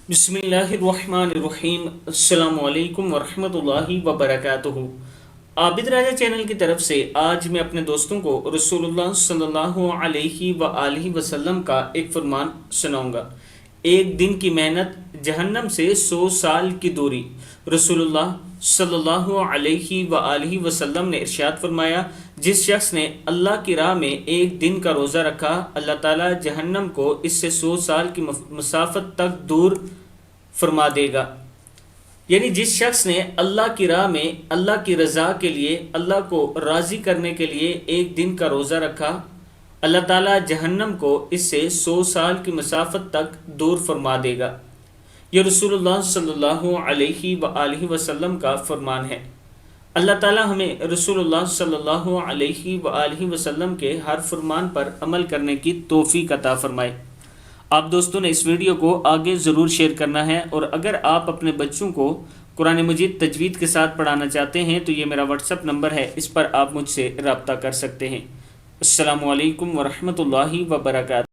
बिस्मिल्लाहिर्रहमानिर्रहीम। अस्सलामु अलैकुम वरहमतुल्लाहि वबरकातुहू। आबिद राजा चैनल की तरफ से आज मैं अपने दोस्तों को रसूलुल्लाह सल्लल्लाहु अलैहि व आलिहि वसल्लम का एक फरमान सुनाऊंगा। एक दिन की मेहनत जहन्नम से 100 साल की दूरी। रसूलुल्लाह सल्लल्लाहु अलैहि व आलिहि वसल्लम ने इरशाद फरमाया, जिस शख्स ने अल्लाह की राह में एक दिन का रोज़ा रखा, अल्लाह ताला जहन्नम को इससे 100 साल की मसाफत तक दूर फरमा देगा। यानी जिस शख्स ने अल्लाह की राह में अल्लाह की रज़ा के लिए, अल्लाह को राज़ी करने के लिए एक दिन का रोज़ा रखा, अल्लाह ताला जहन्नम को इससे 100 साल की मसाफत तक दूर फरमा देगा। ये रसूलुल्लाह सल्लल्लाहु अलैहि व आलिहि वसल्लम का फरमान है। अल्लाह ताला हमें रसूलुल्लाह सल्लल्लाहु अलैहि व आलिहि वसल्लम के हर फरमान पर अमल करने की तौफीक अता फरमाए। आप दोस्तों ने इस वीडियो को आगे ज़रूर शेयर करना है, और अगर आप अपने बच्चों को कुरान मजीद तजवीद के साथ पढ़ाना चाहते हैं तो ये मेरा व्हाट्सअप नंबर है, इस पर आप मुझसे रब्ता कर सकते हैं। अस्सलामु अलैकुम वरहमतुल्लाहि वबरकातुहू।